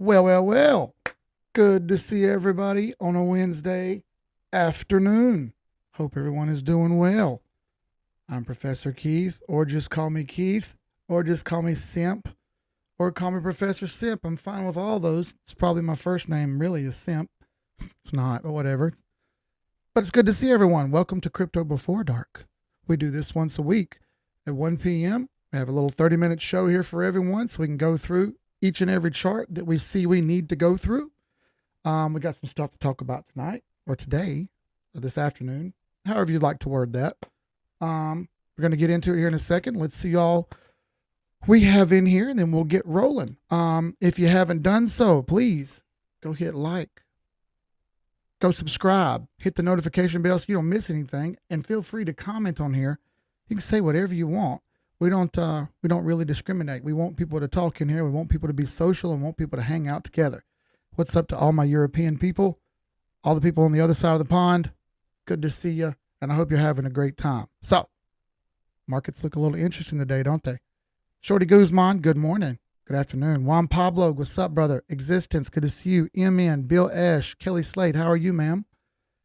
Well. Good to see everybody on a Wednesday afternoon. Hope everyone is doing well. I'm Professor Keith, or just call me Keith, or just call me Simp, or call me Professor Simp. I'm fine with all those. It's probably my first name, really, is Simp. It's not, but whatever. But it's good to see everyone. Welcome to Crypto Before Dark. We do this once a week at 1 p.m. We have a little 30-minute show here for everyone so we can go through each and every chart that we see we need to go through. We got some stuff to talk about tonight or today or this afternoon, however you'd like to word that. We're going to get into it here in a second. Let's see all we have in here, and then we'll get rolling. If you haven't done so, please go hit like, go subscribe, hit the notification bell so you don't miss anything, and feel free to comment on here. You can say whatever you want. We don't really discriminate. We want people to talk in here. We want people to be social and want people to hang out together. What's up to all my European people, all the people on the other side of the pond? Good to see you, and I hope you're having a great time. So, markets look a little interesting today, don't they? Shorty Guzman, good morning. Good afternoon. Juan Pablo, what's up, brother? Existence, good to see you. MN, Bill Ash, Kelly Slade, how are you, ma'am?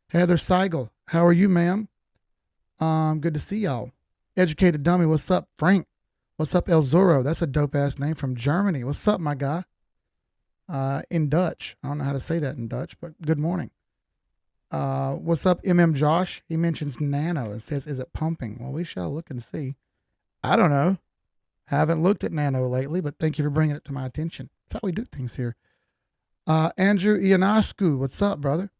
Heather Seigel, how are you, ma'am? Good to see y'all. Educated Dummy, what's up? Frank, what's up? El Zorro, that's a dope-ass name from Germany. What's up, my guy? In Dutch. I don't know how to say that in Dutch, but good morning. What's up, Josh? He mentions Nano and says, is it pumping? Well, we shall look and see. I don't know. Haven't looked at Nano lately, but thank you for bringing it to my attention. That's how we do things here. Andrew Ionescu, what's up, brother?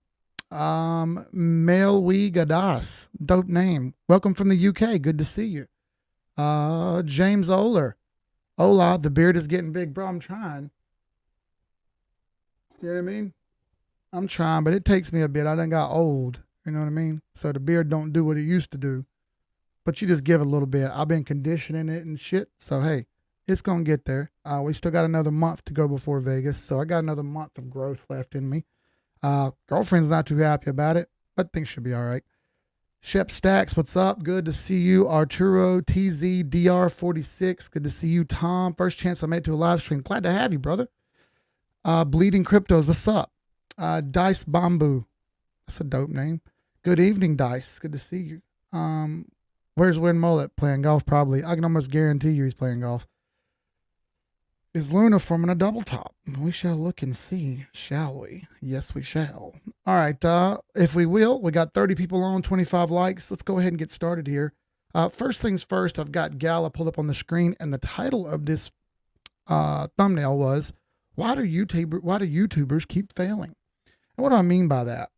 Melwi Gadas, dope name. Welcome from the UK. Good to see you. James Oler. Hola, the beard is getting big, bro. I'm trying. You know what I mean? I'm trying, but it takes me a bit. I done got old. You know what I mean? So the beard don't do what it used to do. But you just give it a little bit. I've been conditioning it and shit. So, hey, it's going to get there. We still got another month to go before Vegas. So I got another month of growth left in me. Girlfriend's not too happy about it, but things should be all right. Shep Stacks, what's up? Good to see you. Arturo TZ DR46. Good to see you, Tom. First chance I made to a live stream. Glad to have you, brother. Bleeding Cryptos, what's up? Dice Bamboo, that's a dope name. Good evening, Dice. Good to see you. Where's Win Mullet? Playing golf, probably. I can almost guarantee you he's playing golf. Is Luna forming a double top? We shall look and see, shall we? Yes, we shall. All right, if we will, we got 30 people on, 25 likes. Let's go ahead and get started here. First things first, I've got Gala pulled up on the screen, and the title of this thumbnail was, Why do YouTubers keep failing? And what do I mean by that?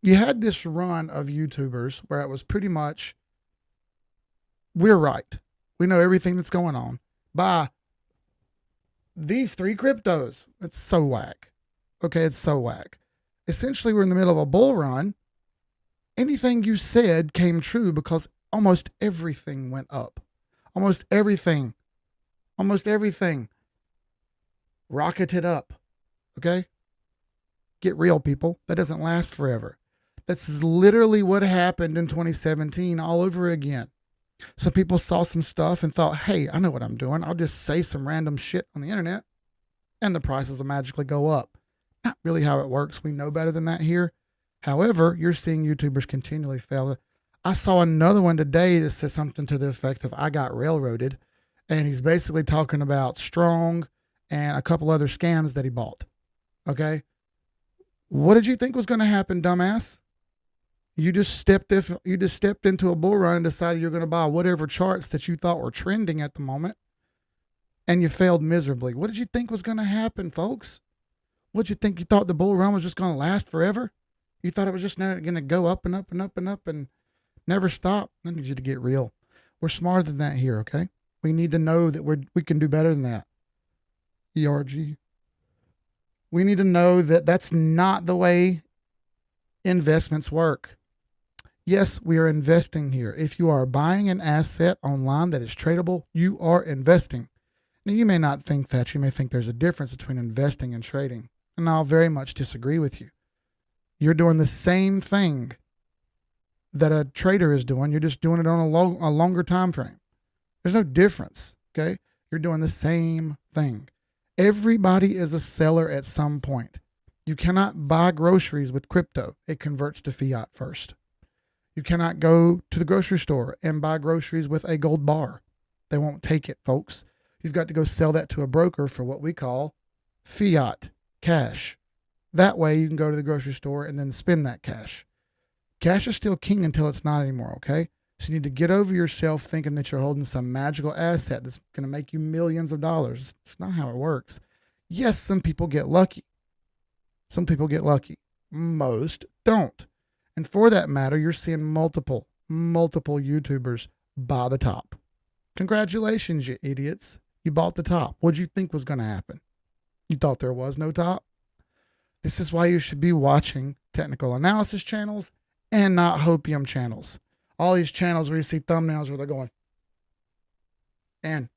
You had this run of YouTubers where it was pretty much, we're right. We know everything that's going on. By these three cryptos. It's so whack. Okay, it's so whack. Essentially, we're in the middle of a bull run. Anything you said came true because almost everything went up. Almost everything rocketed up. Okay? Get real, people. That doesn't last forever. That's literally what happened in 2017 all over again. Some people saw some stuff and thought, hey, I know what I'm doing. I'll just say some random shit on the internet and the prices will magically go up. Not really how it works. We know better than that here. However, you're seeing YouTubers continually fail. I saw another one today that says something to the effect of, I got railroaded. And he's basically talking about Strong and a couple other scams that he bought. Okay? What did you think was going to happen, dumbass? You just stepped into a bull run and decided you're going to buy whatever charts that you thought were trending at the moment, and you failed miserably. What did you think was going to happen, folks? What did you think? You thought the bull run was just going to last forever? You thought it was just going to go up and up and up and up and never stop? I need you to get real. We're smarter than that here, okay? We need to know that we can do better than that. ERG. We need to know that that's not the way investments work. Yes, we are investing here. If you are buying an asset online that is tradable, you are investing. Now, you may not think that. You may think there's a difference between investing and trading. And I'll very much disagree with you. You're doing the same thing that a trader is doing. You're just doing it on a longer time frame. There's no difference, okay? You're doing the same thing. Everybody is a seller at some point. You cannot buy groceries with crypto. It converts to fiat first. You cannot go to the grocery store and buy groceries with a gold bar. They won't take it, folks. You've got to go sell that to a broker for what we call fiat cash. That way you can go to the grocery store and then spend that cash. Cash is still king until it's not anymore, okay? So you need to get over yourself thinking that you're holding some magical asset that's going to make you millions of dollars. It's not how it works. Yes, some people get lucky. Some people get lucky. Most don't. And for that matter, you're seeing multiple YouTubers buy the top. Congratulations, you idiots. You bought the top. What'd you think was going to happen? You thought there was no top? This is why you should be watching technical analysis channels and not hopium channels. All these channels where you see thumbnails where they're going, and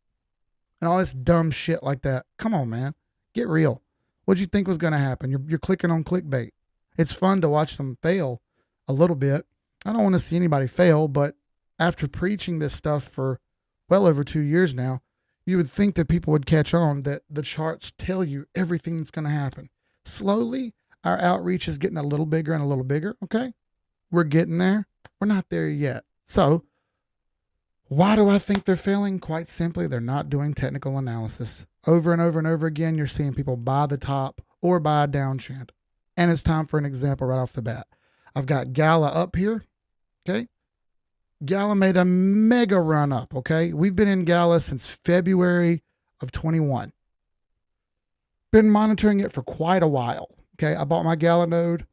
all this dumb shit like that. Come on, man. Get real. What'd you think was going to happen? You're clicking on clickbait. It's fun to watch them fail a little bit. I don't want to see anybody fail, but after preaching this stuff for well over 2 years now, you would think that people would catch on that the charts tell you everything that's going to happen. Slowly, our outreach is getting a little bigger and a little bigger, okay? We're getting there. We're not there yet. So, why do I think they're failing? Quite simply, they're not doing technical analysis. Over and over and over again, you're seeing people buy the top or buy a downtrend. And it's time for an example right off the bat. I've got Gala up here, okay? Gala made a mega run up, okay? We've been in Gala since February of 21. Been monitoring it for quite a while, okay? I bought my Gala node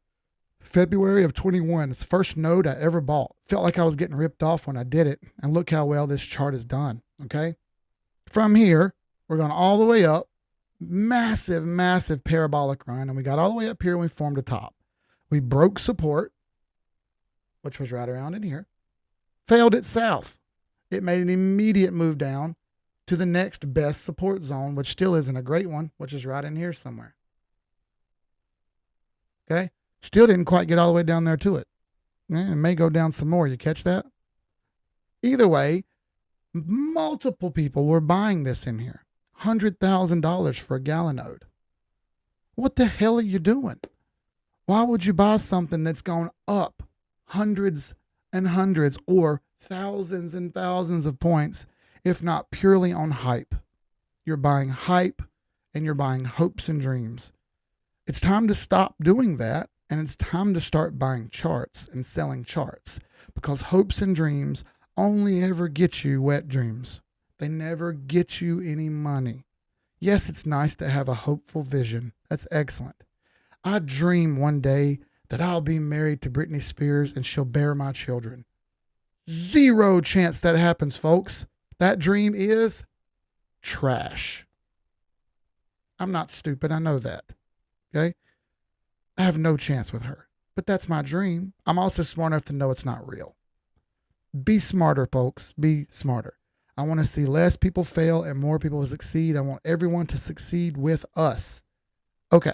February of 21. It's the first node I ever bought. Felt like I was getting ripped off when I did it. And look how well this chart is done, okay? From here, we're going all the way up. Massive parabolic run. And we got all the way up here and we formed a top. We broke support, which was right around in here. Failed it south. It made an immediate move down to the next best support zone, which still isn't a great one, which is right in here somewhere. Okay? Still didn't quite get all the way down there to it. It may go down some more. You catch that? Either way, multiple people were buying this in here. $100,000 for a Gala node. What the hell are you doing? Why would you buy something that's gone up hundreds and hundreds or thousands and thousands of points, if not purely on hype? You're buying hype and you're buying hopes and dreams. It's time to stop doing that, and it's time to start buying charts and selling charts, because hopes and dreams only ever get you wet dreams. They never get you any money. Yes, it's nice to have a hopeful vision. That's excellent. I dream one day that I'll be married to Britney Spears and she'll bear my children. Zero chance that happens, folks. That dream is trash. I'm not stupid. I know that. Okay? I have no chance with her. But that's my dream. I'm also smart enough to know it's not real. Be smarter, folks. Be smarter. I want to see less people fail and more people succeed. I want everyone to succeed with us. Okay.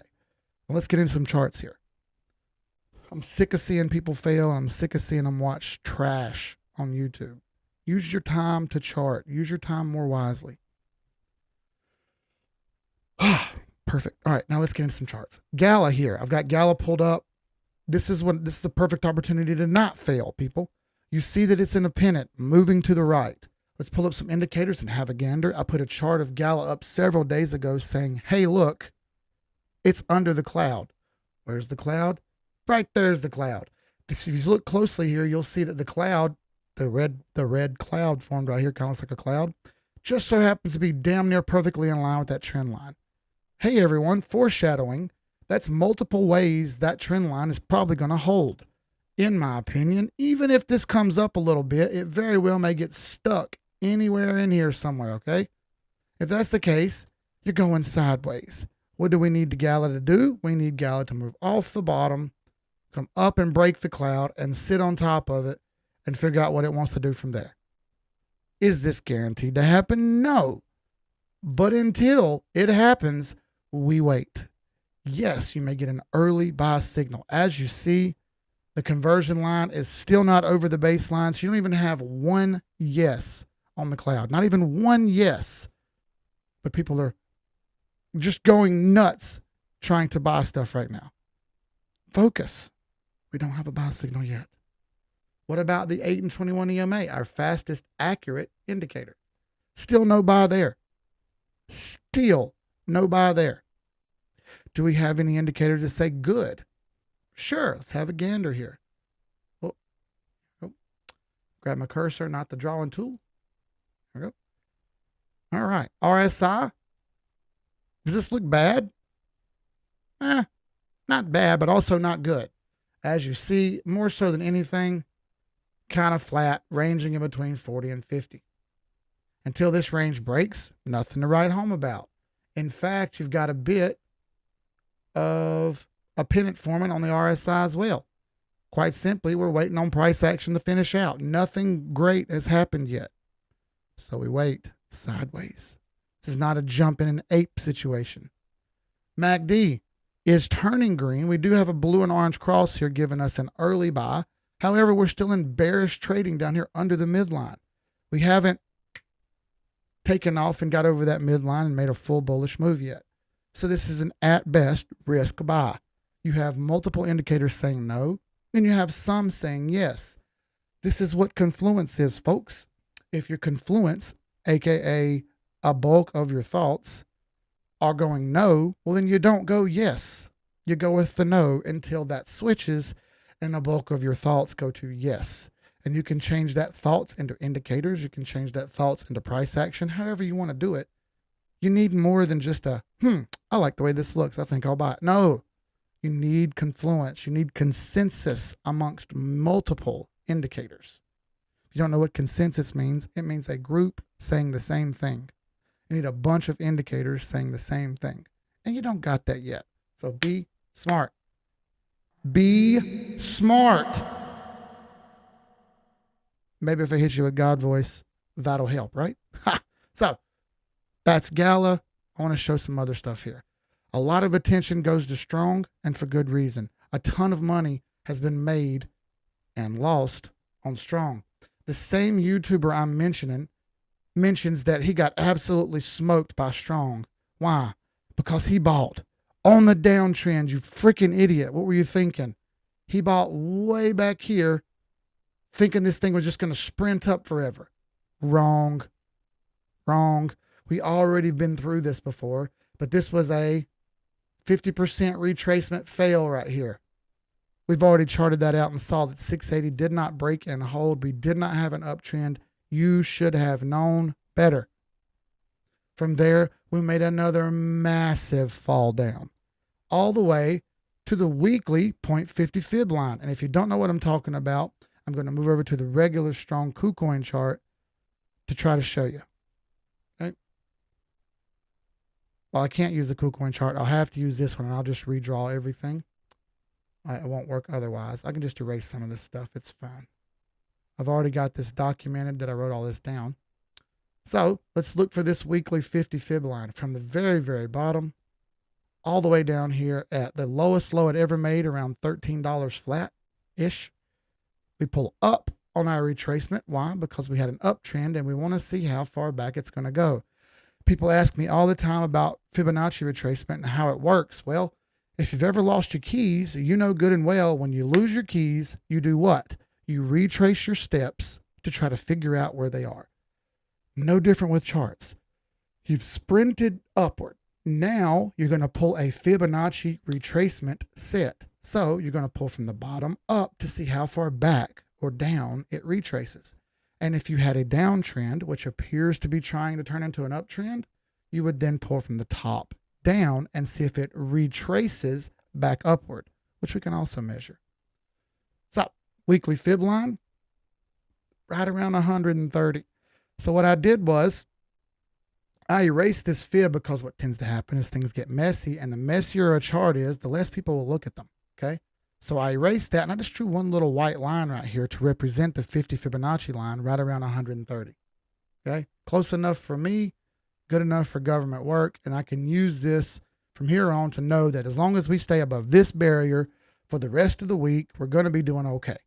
Well, let's get into some charts here. I'm sick of seeing people fail, and I'm sick of seeing them watch trash on YouTube. Use your time to chart. Use your time more wisely. Perfect. All right, now let's get into some charts. Gala here. I've got Gala pulled up. This is the perfect opportunity to not fail, people. You see that it's in a pennant moving to the right. Let's pull up some indicators and have a gander. I put a chart of Gala up several days ago saying, hey, look, it's under the cloud. Where's the cloud? Right there's the cloud. If you look closely here, you'll see that the cloud, the red cloud formed right here, kind of looks like a cloud, just so happens to be damn near perfectly in line with that trend line. Hey, everyone, foreshadowing. That's multiple ways that trend line is probably going to hold. In my opinion, even if this comes up a little bit, it very well may get stuck anywhere in here somewhere, okay? If that's the case, you're going sideways. What do we need the Gala to do? We need Gala to move off the bottom, come up and break the cloud, and sit on top of it and figure out what it wants to do from there. Is this guaranteed to happen? No. But until it happens, we wait. Yes, you may get an early buy signal. As you see, the conversion line is still not over the baseline, so you don't even have one yes on the cloud. Not even one yes. But people are just going nuts trying to buy stuff right now. Focus. We don't have a buy signal yet. What about the 8 and 21 EMA, our fastest accurate indicator? Still no buy there. Still no buy there. Do we have any indicators that say good? Sure, let's have a gander here. Oh, grab my cursor, not the drawing tool. There we go. All right, RSI. Does this look bad? Not bad, but also not good. As you see, more so than anything, kind of flat, ranging in between 40 and 50. Until this range breaks, nothing to write home about. In fact, you've got a bit of a pennant forming on the RSI as well. Quite simply, we're waiting on price action to finish out. Nothing great has happened yet. So we wait sideways. This is not a jump in an ape situation. MACD is turning green. We do have a blue and orange cross here giving us an early buy. However, we're still in bearish trading down here under the midline. We haven't taken off and got over that midline and made a full bullish move yet. So this is an at best risk buy. You have multiple indicators saying no, and you have some saying yes. This is what confluence is, folks. If your confluence, aka a bulk of your thoughts, are going no, well then you don't go yes. You go with the no until that switches and a bulk of your thoughts go to yes. And you can change that thoughts into indicators. You can change that thoughts into price action, however you want to do it. You need more than just a, I like the way this looks. I think I'll buy it. No, you need confluence. You need consensus amongst multiple indicators. If you don't know what consensus means, it means a group saying the same thing. You need a bunch of indicators saying the same thing. And you don't got that yet. So be smart. Be smart. Maybe if I hit you with God voice, that'll help, right? So that's Gala. I want to show some other stuff here. A lot of attention goes to strong, and for good reason. A ton of money has been made and lost on strong. The same YouTuber I'm mentioning mentions that he got absolutely smoked by strong. Why? Because he bought on the downtrend, you freaking idiot. What were you thinking? He bought way back here thinking this thing was just going to sprint up forever. Wrong. We already been through this before, but this was a 50% retracement fail right here. We've already charted that out and saw that 680 did not break and hold. We did not have an uptrend. You should have known better. From there, we made another massive fall down all the way to the weekly 0.50 fib line. And if you don't know what I'm talking about, I'm going to move over to the regular strong KuCoin chart to try to show you. Okay. Well, I can't use the KuCoin chart. I'll have to use this one, and I'll just redraw everything. It won't work otherwise. I can just erase some of this stuff. It's fine. I've already got this documented that I wrote all this down. So let's look for this weekly 50 fib line from the very, very bottom all the way down here at the lowest low it ever made, around $13 flat-ish. We pull up on our retracement. Why? Because we had an uptrend and we want to see how far back it's going to go. People ask me all the time about Fibonacci retracement and how it works. Well, if you've ever lost your keys, you know good and well when you lose your keys, you do what? You retrace your steps to try to figure out where they are. No different with charts. You've sprinted upward. Now you're going to pull a Fibonacci retracement set. So you're going to pull from the bottom up to see how far back or down it retraces. And if you had a downtrend, which appears to be trying to turn into an uptrend, you would then pull from the top down and see if it retraces back upward, which we can also measure. So weekly fib line, right around 130. So what I did was I erased this fib because what tends to happen is things get messy, and the messier a chart is, the less people will look at them. Okay. So I erased that and I just drew one little white line right here to represent the 50 Fibonacci line right around 130. Okay. Close enough for me, good enough for government work. And I can use this from here on to know that as long as we stay above this barrier for the rest of the week, we're going to be doing okay.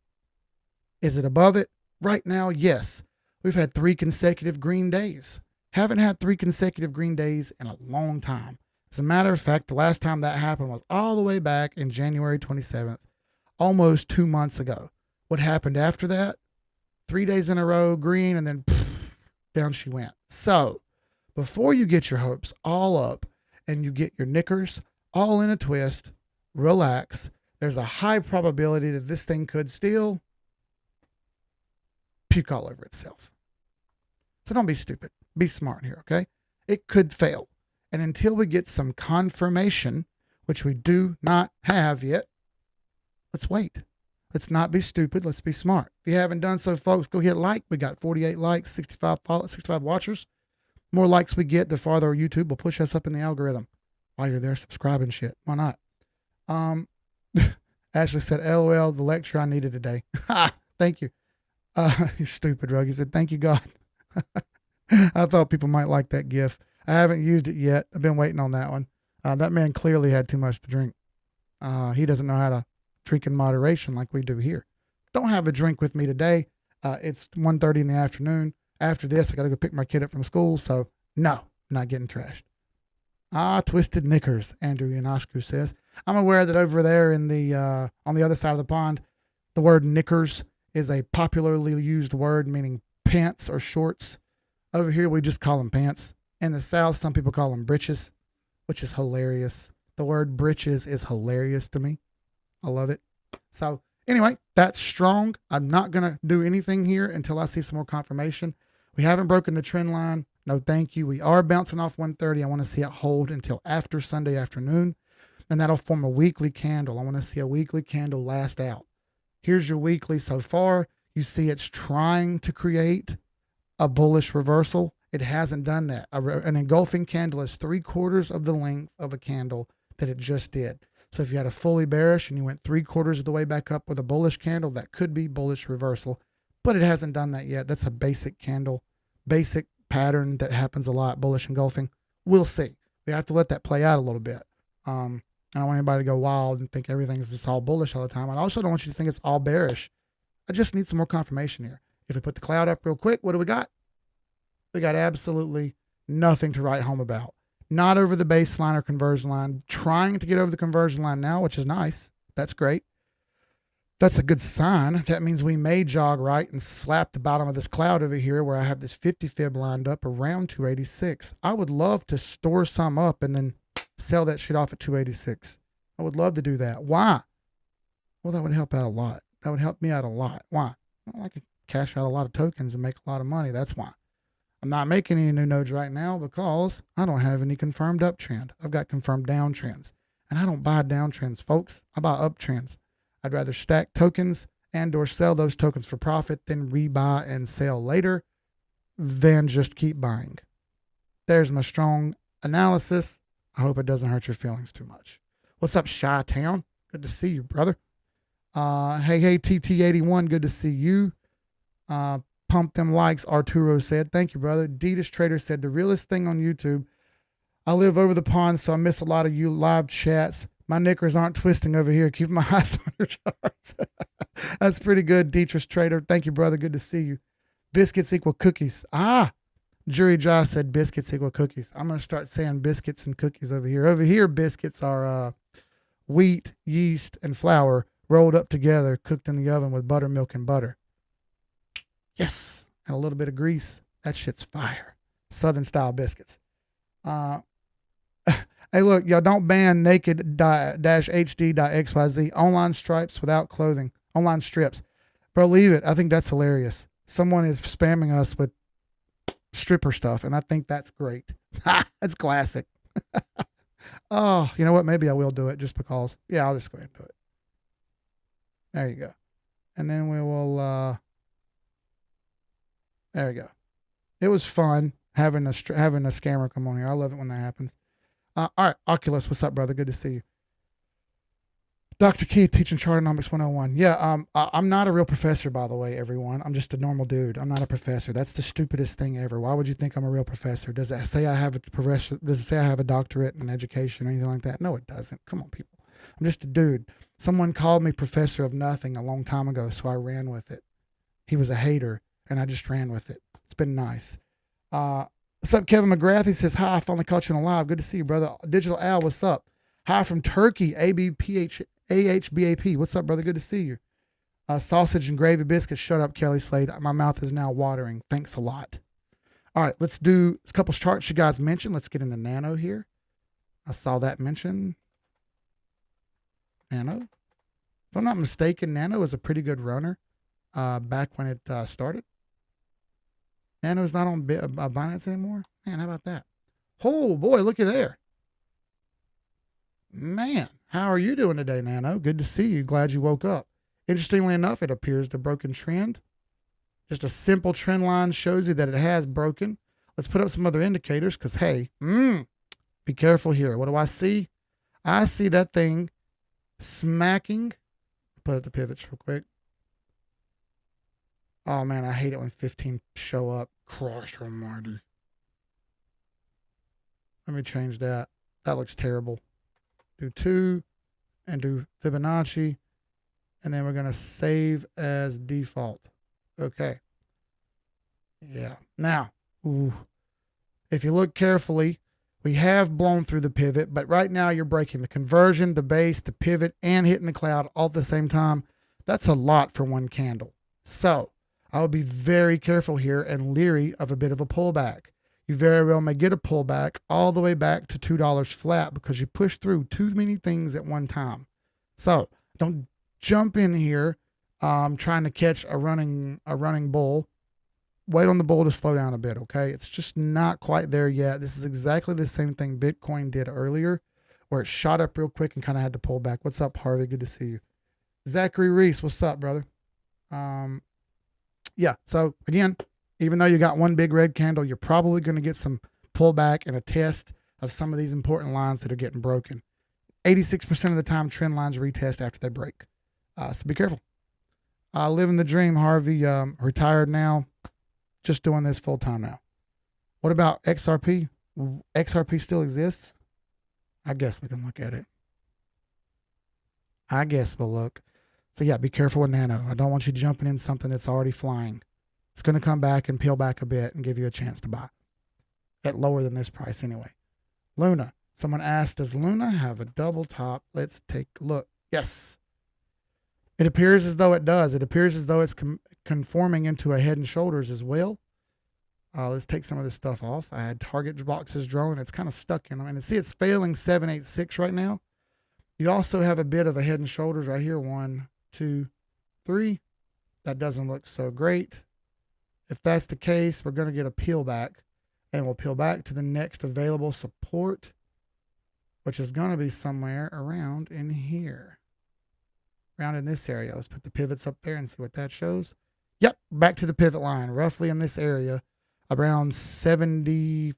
Is it above it? Right now, yes. We've had 3 consecutive green days. Haven't had 3 consecutive green days in a long time. As a matter of fact, the last time that happened was all the way back in January 27th, almost 2 months ago. What happened after that? 3 days in a row, green, and then down she went. So before you get your hopes all up and you get your knickers all in a twist, relax. There's a high probability that this thing could still puke all over itself. So don't be stupid. Be smart here, okay? It could fail. And until we get some confirmation, which we do not have yet, let's wait. Let's not be stupid. Let's be smart. If you haven't done so, folks, go hit like. We got 48 likes, 65 watchers. More likes we get, the farther YouTube will push us up in the algorithm. While you're there, subscribe and shit. Why not? Ashley said, LOL, the lecture I needed today. Ha! Thank you. You stupid rug. He said, thank you, God. I thought people might like that gif. I haven't used it yet. I've been waiting on that one. That man clearly had too much to drink. He doesn't know how to drink in moderation like we do here. Don't have a drink with me today. It's 1:30 in the afternoon. After this, I got to go pick my kid up from school. So, no, not getting trashed. Twisted knickers, Andrew Yanashku says. I'm aware that over there in the on the other side of the pond, the word knickers is a popularly used word meaning pants or shorts. Over here, we just call them pants. In the South, some people call them breeches, which is hilarious. The word breeches is hilarious to me. I love it. So anyway, that's strong. I'm not going to do anything here until I see some more confirmation. We haven't broken the trend line. No, thank you. We are bouncing off 130. I want to see it hold until after Sunday afternoon, and that'll form a weekly candle. I want to see a weekly candle last out. Here's your weekly so far. You see it's trying to create a bullish reversal. It hasn't done that. An engulfing candle is 3/4 of the length of a candle that it just did. So if you had a fully bearish and you went 3/4 of the way back up with a bullish candle, that could be bullish reversal, but it hasn't done that yet. That's a basic candle, basic pattern that happens a lot, bullish engulfing. We'll see. We have to let that play out a little bit. I don't want anybody to go wild and think everything's just all bullish all the time. I also don't want you to think it's all bearish. I just need some more confirmation here. If we put the cloud up real quick, what do we got? We got absolutely nothing to write home about. Not over the baseline or conversion line. Trying to get over the conversion line now, which is nice. That's great. That's a good sign. That means we may jog right and slap the bottom of this cloud over here where I have this 50 fib lined up around 286. I would love to store some up and then sell that shit off at 286. I would love to do that. Why? Well, that would help out a lot. That would help me out a lot. Why? Well, I could cash out a lot of tokens and make a lot of money. That's why. I'm not making any new nodes right now because I don't have any confirmed uptrend. I've got confirmed downtrends. And I don't buy downtrends, folks. I buy uptrends. I'd rather stack tokens and or sell those tokens for profit than rebuy and sell later than just keep buying. There's my strong analysis. I hope it doesn't hurt your feelings too much. What's up, Chi-Town? Good to see you, brother. Hey, TT81, good to see you. Pump them likes, Arturo said. Thank you, brother. Ditas Trader said, the realest thing on YouTube. I live over the pond, so I miss a lot of you live chats. My knickers aren't twisting over here. Keep my eyes on your charts. That's pretty good, Dietrich Trader. Thank you, brother. Good to see you. Biscuits equal cookies. Jury Josh said biscuits equal cookies. I'm going to start saying biscuits and cookies over here. Over here, biscuits are wheat, yeast, and flour rolled up together, cooked in the oven with buttermilk and butter. Yes, and a little bit of grease. That shit's fire. Southern style biscuits. Hey, look, y'all don't ban naked-hd.xyz. Online stripes without clothing. Online strips. Bro, leave it. I think that's hilarious. Someone is spamming us with stripper stuff, and I think that's great. That's classic. Oh, you know what? Maybe I will do it just because. Yeah, I'll just go ahead and do it. There you go. And then we will... There we go. It was fun having a scammer come on here. I love it when that happens. All right, Oculus, what's up, brother? Good to see you. Dr. Keith teaching Chartonomics 101. Yeah, I'm not a real professor, by the way, everyone. I'm just a normal dude. I'm not a professor. That's the stupidest thing ever. Why would you think I'm a real professor? Does it say I have a professor? Does it say I have a doctorate in education or anything like that? No, it doesn't. Come on, people. I'm just a dude. Someone called me professor of nothing a long time ago, so I ran with it. He was a hater, and I just ran with it. It's been nice. What's up, Kevin McGrath? He says, hi, I finally caught you on live. Good to see you, brother. Digital Al, what's up? Hi from Turkey, AHBAP. What's up, brother? Good to see you. Sausage and gravy biscuits. Shut up, Kelly Slade. My mouth is now watering. Thanks a lot. All right, let's do a couple charts you guys mentioned. Let's get into Nano here. I saw that mentioned. Nano. If I'm not mistaken, Nano is a pretty good runner back when it started. Nano's not on Binance anymore. Man, how about that? Oh, boy, looky there. Man, how are you doing today, Nano? Good to see you. Glad you woke up. Interestingly enough, it appears the broken trend. Just a simple trend line shows you that it has broken. Let's put up some other indicators because, hey, be careful here. What do I see? I see that thing smacking. Put up the pivots real quick. Oh, man, I hate it when 15 show up. Cross almighty. Let me change that. That looks terrible. Do 2 and do Fibonacci. And then we're going to save as default. Okay. Yeah. Now, if you look carefully, we have blown through the pivot, but right now you're breaking the conversion, the base, the pivot, and hitting the cloud all at the same time. That's a lot for one candle. So I would be very careful here and leery of a bit of a pullback. You very well may get a pullback all the way back to $2 flat because you push through too many things at one time. So don't jump in here trying to catch a running bull. Wait on the bull to slow down a bit, okay? It's just not quite there yet. This is exactly the same thing Bitcoin did earlier, where it shot up real quick and kind of had to pull back. What's up, Harvey? Good to see you. Zachary Reese, what's up, brother? Yeah, so again, even though you got one big red candle, you're probably going to get some pullback and a test of some of these important lines that are getting broken. 86% of the time, trend lines retest after they break. So be careful. Living the dream, Harvey. Retired now. Just doing this full time now. What about XRP? XRP still exists? I guess we can look at it. I guess we'll look. So yeah, be careful with Nano. I don't want you jumping in something that's already flying. It's going to come back and peel back a bit and give you a chance to buy at lower than this price anyway. Luna. Someone asked, does Luna have a double top? Let's take a look. Yes. It appears as though it does. It appears as though it's conforming into a head and shoulders as well. Let's take some of this stuff off. I had target boxes drawn. It's kind of stuck in them. And see, it's failing 786 right now. You also have a bit of a head and shoulders right here. 1, 2, 3. That doesn't look so great. If that's the case, we're going to get a peel back. And we'll peel back to the next available support, which is going to be somewhere around in here. Around in this area. Let's put the pivots up there and see what that shows. Yep, back to the pivot line. Roughly in this area, around $77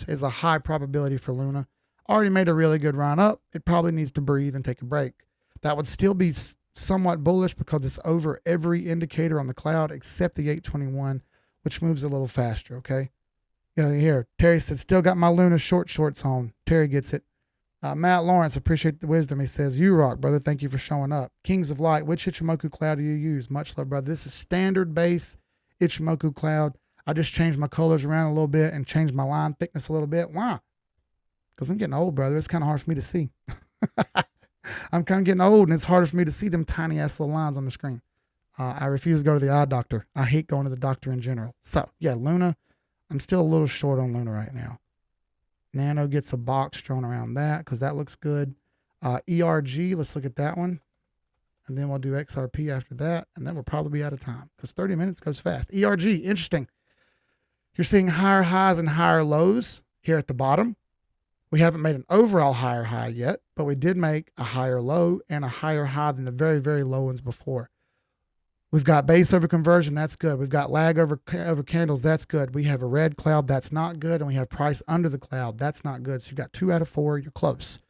is a high probability for Luna. Already made a really good run up. It probably needs to breathe and take a break. That would still be somewhat bullish because it's over every indicator on the cloud except the 821, which moves a little faster, okay? You know, here, Terry said, still got my Luna shorts on. Terry gets it. Matt Lawrence, appreciate the wisdom. He says, you rock, brother. Thank you for showing up. Kings of Light, which Ichimoku cloud do you use? Much love, brother. This is standard base Ichimoku cloud. I just changed my colors around a little bit and changed my line thickness a little bit. Why? Because I'm getting old, brother. It's kind of hard for me to see. I'm kind of getting old, and it's harder for me to see them tiny-ass little lines on the screen. I refuse to go to the eye doctor. I hate going to the doctor in general. So, yeah, Luna, I'm still a little short on Luna right now. Nano gets a box drawn around that because that looks good. ERG, let's look at that one. And then we'll do XRP after that. And then we'll probably be out of time because 30 minutes goes fast. ERG, interesting. You're seeing higher highs and higher lows here at the bottom. We haven't made an overall higher high yet, but we did make a higher low and a higher high than the very, very low ones before. We've got base over conversion. That's good. We've got lag over candles. That's good. We have a red cloud. That's not good. And we have price under the cloud. That's not good. So you've got 2 out of 4. You're close.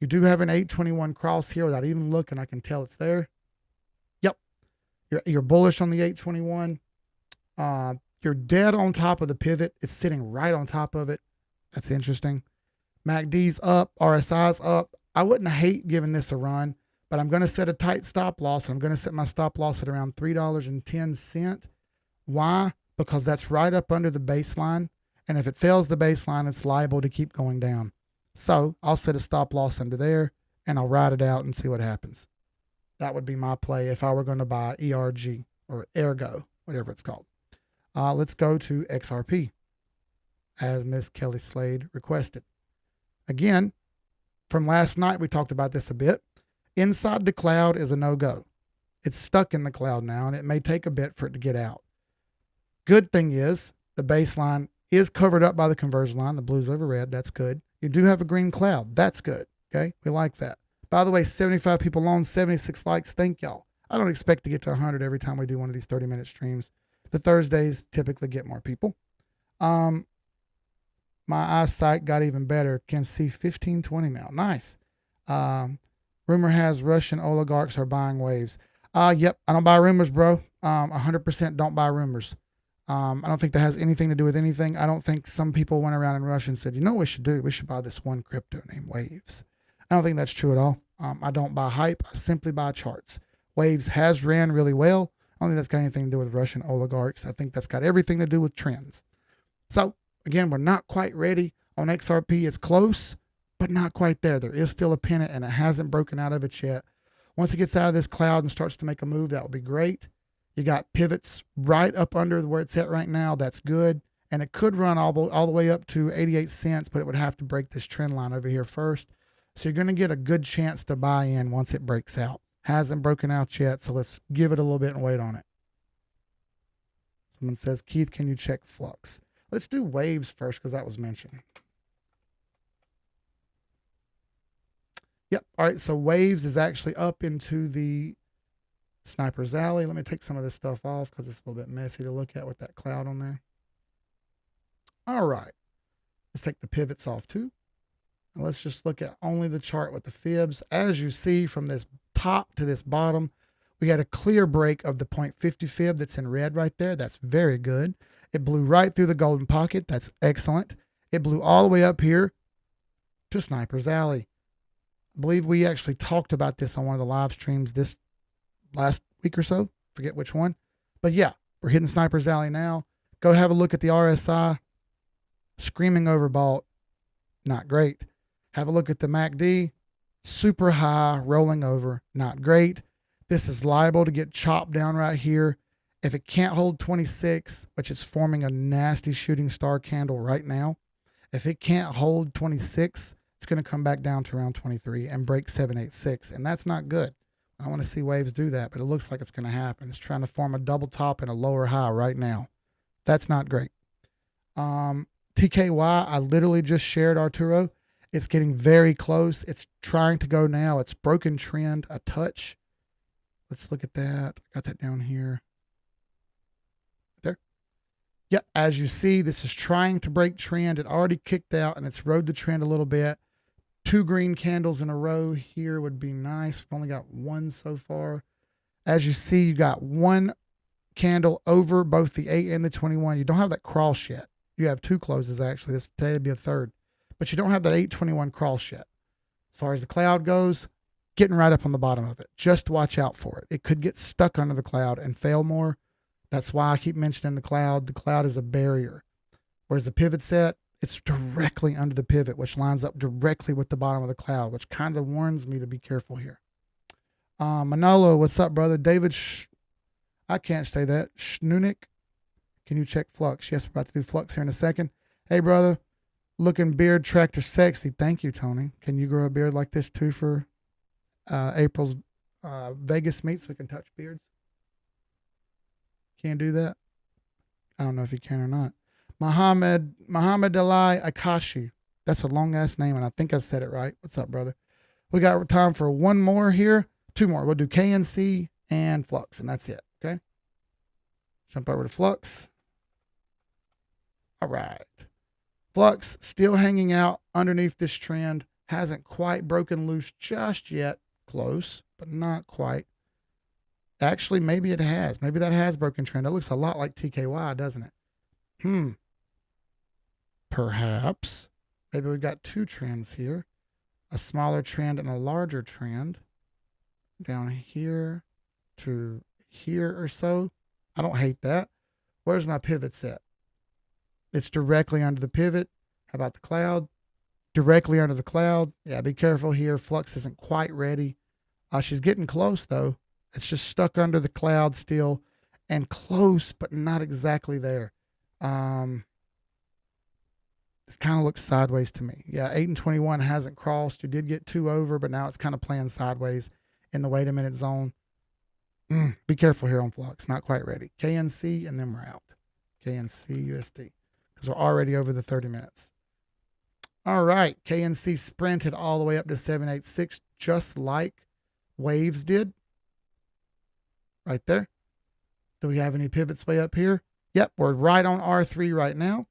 You do have an 821 cross here without even looking. I can tell it's there. Yep. You're bullish on the 821. You're dead on top of the pivot. It's sitting right on top of it. That's interesting. MACD's up. RSI's up. I wouldn't hate giving this a run. But I'm going to set a tight stop loss. I'm going to set my stop loss at around $3.10. Why? Because that's right up under the baseline. And if it fails the baseline, it's liable to keep going down. So I'll set a stop loss under there and I'll ride it out and see what happens. That would be my play if I were going to buy ERG or Ergo, whatever it's called. Let's go to XRP, as Miss Kelly Slade requested. Again, from last night, we talked about this a bit. Inside the cloud is a no-go. It's stuck in the cloud now, and it may take a bit for it to get out. Good thing is the baseline is covered up by the conversion line. The blue's over red. That's good. You do have a green cloud. That's good. Okay, we like that. By the way, 75 people on, 76 likes. Thank y'all. I don't expect to get to 100 every time we do one of these 30-minute streams. The Thursdays typically get more people. My eyesight got even better. Can see 1520 now. Nice. Rumor has Russian oligarchs are buying waves. Yep, I don't buy rumors, bro. 100% don't buy rumors. I don't think that has anything to do with anything. I don't think some people went around in Russia and said, you know what we should do? We should buy this one crypto named Waves. I don't think that's true at all. I don't buy hype. I simply buy charts. Waves has ran really well. I don't think that's got anything to do with Russian oligarchs. I think that's got everything to do with trends. So, again, we're not quite ready on XRP. It's close, but not quite there. There is still a pennant, and it hasn't broken out of it yet. Once it gets out of this cloud and starts to make a move, that will be great. You got pivots right up under where it's at right now. That's good. And it could run all the way up to 88 cents, but it would have to break this trend line over here first. So you're going to get a good chance to buy in once it breaks out. Hasn't broken out yet, so let's give it a little bit and wait on it. Someone says, Keith, can you check Flux? Let's do Waves first because that was mentioned. Yep. All right, so Waves is actually up into the Sniper's Alley. Let me take some of this stuff off because it's a little bit messy to look at with that cloud on there. All right. Let's take the pivots off too. And let's just look at only the chart with the fibs. As you see from this top to this bottom, we got a clear break of the 0.50 fib that's in red right there. That's very good. It blew right through the golden pocket. That's excellent. It blew all the way up here to Sniper's Alley. I believe we actually talked about this on one of the live streams this last week or so. Forget which one. But yeah, we're hitting Sniper's Alley now. Go have a look at the RSI. Screaming overbought. Not great. Have a look at the MACD. Super high, rolling over. Not great. This is liable to get chopped down right here. If it can't hold 26, which is forming a nasty shooting star candle right now, if it can't hold 26, it's going to come back down to around 23 and break 786, and that's not good. I want to see Waves do that, but it looks like it's going to happen. It's trying to form a double top and a lower high right now. That's not great. TKY, I literally just shared Arturo. It's getting very close. It's trying to go now. It's broken trend a touch. Let's look at that. I got that down here. There. Yep, as you see, this is trying to break trend. It already kicked out, and it's rode the trend a little bit. 2 green candles in a row here would be nice. We've only got one so far. As you see, you got one candle over both the 8 and the 21. You don't have that cross yet. You have 2 closes, actually. This today would be a third. But you don't have that 821 cross yet. As far as the cloud goes, getting right up on the bottom of it. Just watch out for it. It could get stuck under the cloud and fail more. That's why I keep mentioning the cloud. The cloud is a barrier. Whereas the pivot set, it's directly under the pivot, which lines up directly with the bottom of the cloud, which kind of warns me to be careful here. Manolo, what's up, brother? David, I can't say that. Schnunik, can you check Flux? Yes, we're about to do Flux here in a second. Hey, brother, looking beard tractor sexy. Thank you, Tony. Can you grow a beard like this too for April's Vegas meet so we can touch beards? Can't do that? I don't know if you can or not. Muhammad Ali Akashi. That's a long ass name, and I think I said it right. What's up, brother? We got time for one more here. 2 more. We'll do KNC and Flux, and that's it. Okay. Jump over to Flux. All right. Flux still hanging out underneath this trend. Hasn't quite broken loose just yet. Close, but not quite. Actually, maybe it has. Maybe that has broken trend. It looks a lot like TKY, doesn't it? Perhaps. Maybe we've got 2 trends here. A smaller trend and a larger trend. Down here to here or so. I don't hate that. Where's my pivot set? It's directly under the pivot. How about the cloud? Directly under the cloud. Yeah, be careful here. Flux isn't quite ready. She's getting close, though. It's just stuck under the cloud still and close, but not exactly there. It kind of looks sideways to me. Yeah, 8 and 21 hasn't crossed. You did get 2 over, but now it's kind of playing sideways in the wait a minute zone. Be careful here on Flux. Not quite ready. KNC, and then we're out. KNC USD, because we're already over the 30 minutes. All right, KNC sprinted all the way up to 786, just like Waves did. Right there. Do we have any pivots way up here? Yep, we're right on R3 right now.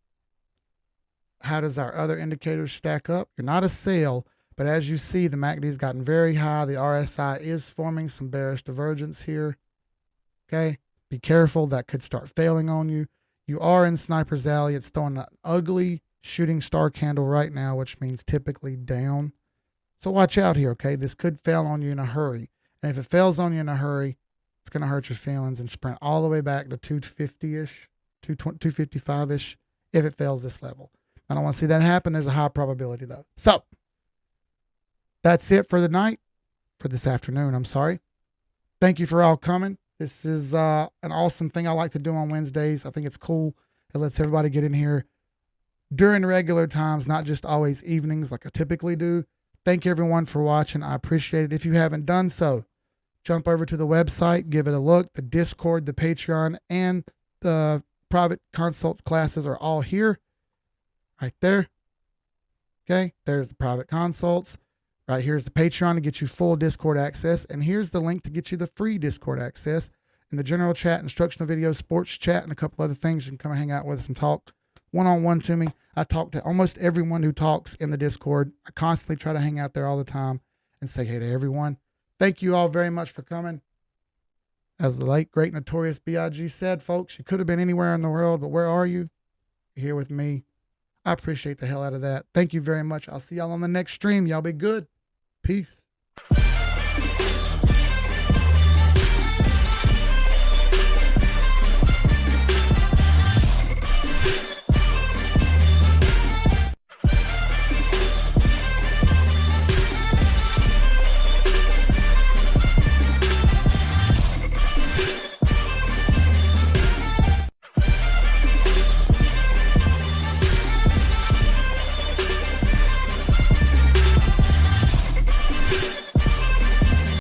How does our other indicators stack up? You're not a sale, but as you see, the MACD has gotten very high. The RSI is forming some bearish divergence here. Okay, be careful. That could start failing on you. You are in Sniper's Alley. It's throwing an ugly shooting star candle right now, which means typically down. So watch out here, okay? This could fail on you in a hurry. And if it fails on you in a hurry, it's going to hurt your feelings and sprint all the way back to 250-ish, 255-ish if it fails this level. I don't want to see that happen. There's a high probability, though. So that's it for the night, for this afternoon, I'm sorry. Thank you for all coming. This is an awesome thing I like to do on Wednesdays. I think it's cool. It lets everybody get in here during regular times, not just always evenings like I typically do. Thank you, everyone, for watching. I appreciate it. If you haven't done so, jump over to the website, give it a look. The Discord, the Patreon, and the private consult classes are all here. Right there. Okay, there's the private consults. Right here's the Patreon to get you full Discord access. And here's the link to get you the free Discord access. In the general chat, instructional videos, sports chat, and a couple other things. You can come and hang out with us and talk one-on-one to me. I talk to almost everyone who talks in the Discord. I constantly try to hang out there all the time and say hey to everyone. Thank you all very much for coming. As the late, great, notorious B.I.G. said, folks, you could have been anywhere in the world, but where are you? You're here with me. I appreciate the hell out of that. Thank you very much. I'll see y'all on the next stream. Y'all be good. Peace.